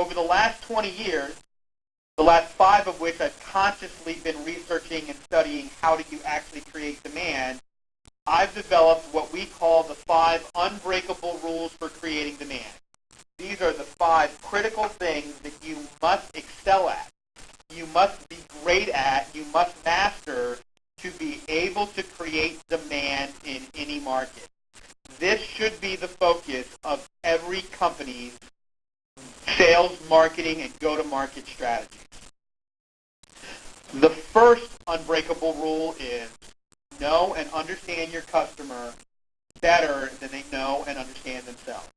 over the last 20 years, the last 5 of which I've consciously been researching and studying how do you actually create demand, I've developed what we call the 5 unbreakable rules for creating demand. These are the 5 critical things that you must excel at, you must be great at, you must master to be able to create demand in any market. This should be the focus of every company's sales, marketing, and go-to-market strategies. The first unbreakable rule is know and understand your customer better than they know and understand themselves.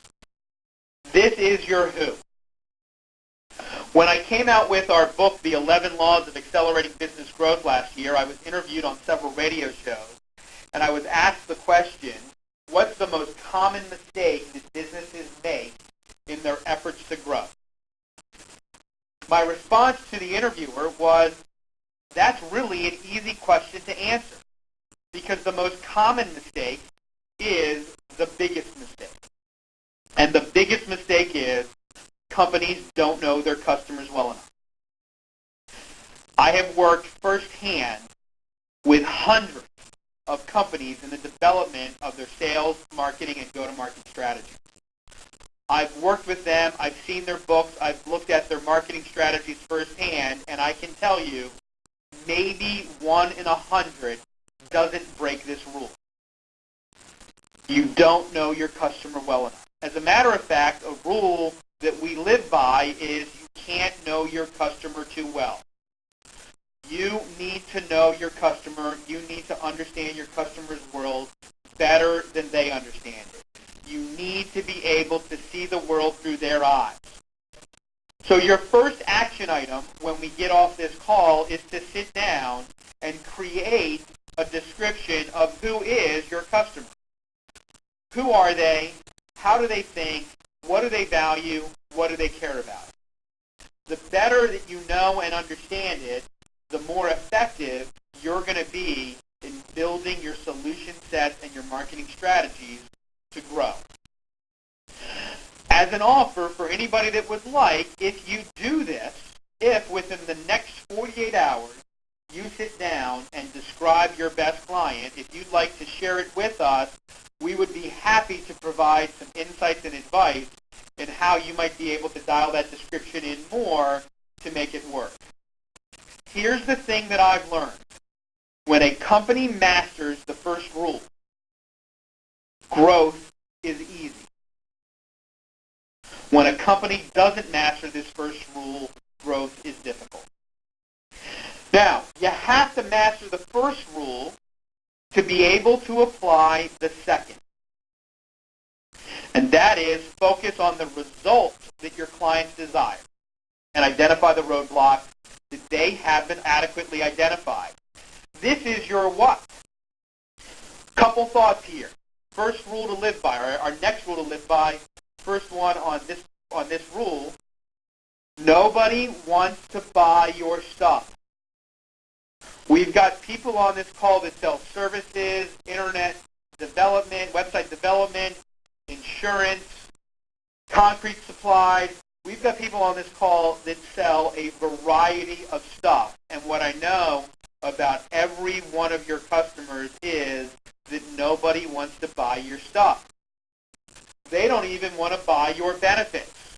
This is your who. When I came out with our book, The 11 Laws of Accelerating Business Growth last year, I was interviewed on several radio shows, and I was asked the question, what's the most common mistake that businesses make in their efforts to grow? My response to the interviewer was, that's really an easy question to answer, because the most common mistake is the biggest mistake. And the biggest mistake is companies don't know their customers well enough. I have worked firsthand with hundreds of companies in the development of their sales, marketing, and go-to-market strategies. I've worked with them, I've seen their books, I've looked at their marketing strategies firsthand, and I can tell you, maybe 1 in 100 doesn't break this rule. You don't know your customer well enough. As a matter of fact, a rule that we live by is you can't know your customer too well. You need to know your customer. You need to understand your customer's world better than they understand it. You need to be able to see the world through their eyes. So your first action item when we get off this call is to sit down and create a description of who is your customer. Who are they? How do they think? What do they value? What do they care about? The better that you know and understand it, the more effective you're going to be in building your solution sets and your marketing strategies to grow. As an offer for anybody that would like, if you do this, if within the next 48 hours you sit down and describe your best client, if you'd like to share it with us, we would be happy to provide some insights and advice in how you might be able to dial that description in more to make it work. Here's the thing that I've learned. When a company masters the first rule, growth is easy. When a company doesn't master this first rule, growth is difficult. Now, you have to master the first rule to be able to apply the second. And that is focus on the results that your clients desire and identify the roadblocks that they haven't adequately identified. This is your what. Couple thoughts here. First rule to live by, or our next rule to live by, first one on this rule, nobody wants to buy your stuff. We've got people on this call that sell services, internet development, website development, insurance, concrete supplies. We've got people on this call that sell a variety of stuff. And what I know about every one of your customers is that nobody wants to buy your stuff. They don't even want to buy your benefits.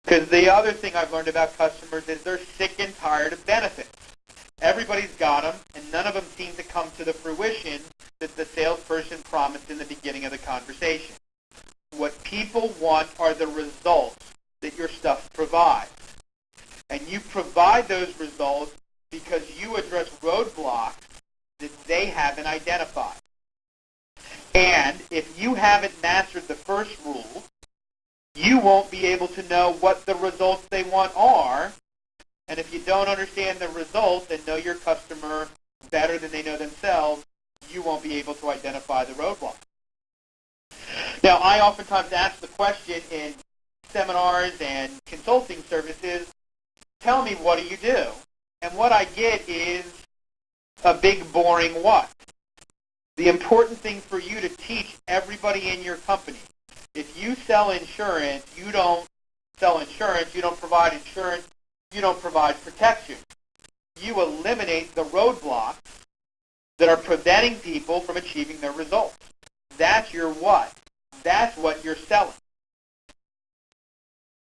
Because the other thing I've learned about customers is they're sick and tired of benefits. Everybody's got them, and none of them seem to come to the fruition that the salesperson promised in the beginning of the conversation. What people want are the results that your stuff provides. And you provide those results because you address roadblocks that they haven't identified. And if you haven't mastered the first rule, you won't be able to know what the results they want are. And if you don't understand the results and know your customer better than they know themselves, you won't be able to identify the roadblock. Now, I oftentimes ask the question in seminars and consulting services, tell me, what do you do? And what I get is a big, boring what. The important thing for you to teach everybody in your company, if you sell insurance, you don't sell insurance, you don't provide insurance, you don't provide protection. You eliminate the roadblocks that are preventing people from achieving their results. That's your what. That's what you're selling.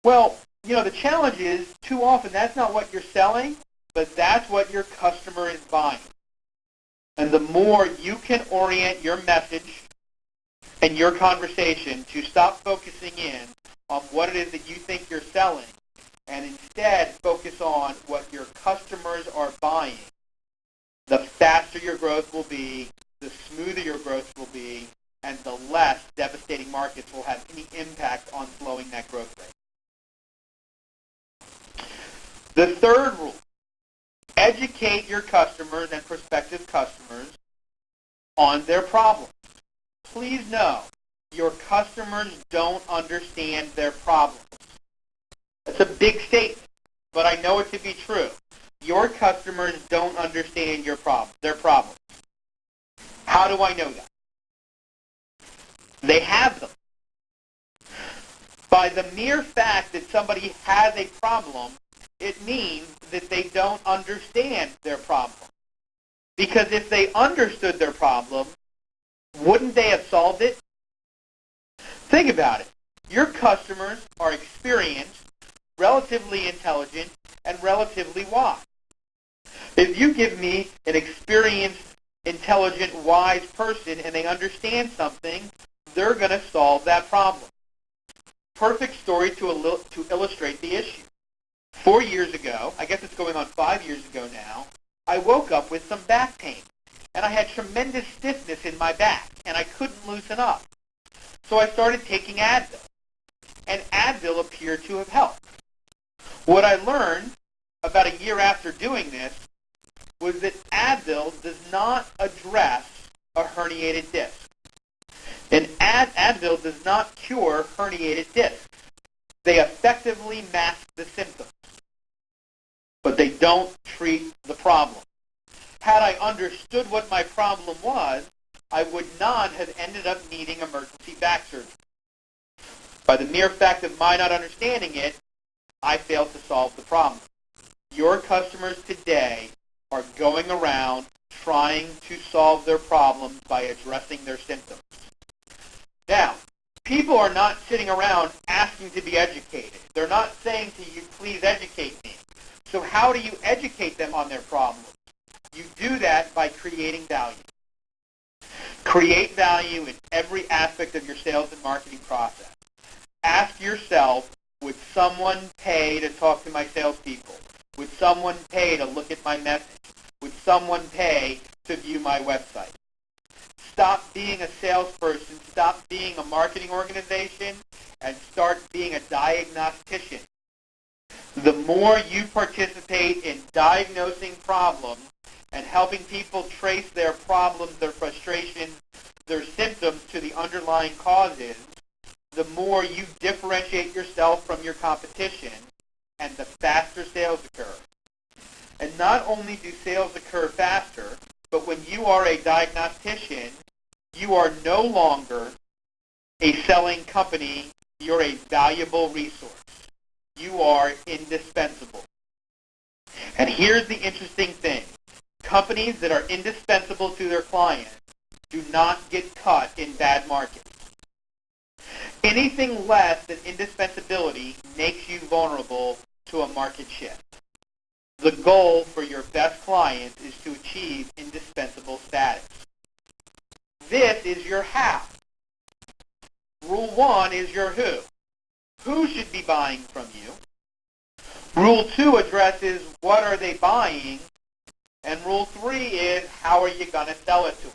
Well, the challenge is too often that's not what you're selling, but that's what your customer is buying. And the more you can orient your message and your conversation to stop focusing in on what it is that you think you're selling and instead focus on what your customers are buying, the faster your growth will be, the smoother your growth will be, and the less devastating markets will have any impact on slowing that growth rate. The third rule, educate your customers and prospective customers on their problems. Please know, your customers don't understand their problems. That's a big statement, but I know it to be true. Your customers don't understand their problems. How do I know that? They have them. By the mere fact that somebody has a problem, it means that they don't understand their problem. Because if they understood their problem, wouldn't they have solved it? Think about it. Your customers are experienced, relatively intelligent, and relatively wise. If you give me an experienced, intelligent, wise person and they understand something, they're going to solve that problem. Perfect story to illustrate the issue. 4 years ago, I guess it's going on 5 years ago now, I woke up with some back pain. And I had tremendous stiffness in my back, and I couldn't loosen up. So I started taking Advil, and Advil appeared to have helped. What I learned about a year after doing this was that Advil does not address a herniated disc. And Advil does not cure herniated discs. They effectively mask the symptoms, but they don't treat the problem. Had I understood what my problem was, I would not have ended up needing emergency back surgery. By the mere fact of my not understanding it, I failed to solve the problem. Your customers today are going around trying to solve their problems by addressing their symptoms. Now, people are not sitting around asking to be educated. They're not saying to you, please educate me. So how do you educate them on their problems? You do that by creating value. Create value in every aspect of your sales and marketing process. Ask yourself, would someone pay to talk to my salespeople? Would someone pay to look at my message? Would someone pay to view my website? Stop being a salesperson, stop being a marketing organization, and start being a diagnostician. The more you participate in diagnosing problems and helping people trace their problems, their frustrations, their symptoms to the underlying causes, the more you differentiate yourself from your competition, and the faster sales occur. And not only do sales occur faster, but when you are a diagnostician, you are no longer a selling company, you're a valuable resource. You are indispensable. And here's the interesting thing. Companies that are indispensable to their clients do not get cut in bad markets. Anything less than indispensability makes you vulnerable to a market shift. The goal for your best clients is to achieve indispensable status. This is your how. Rule 1 is your who. Who should be buying from you? Rule 2 addresses what are they buying, and Rule 3 is how are you going to sell it to them.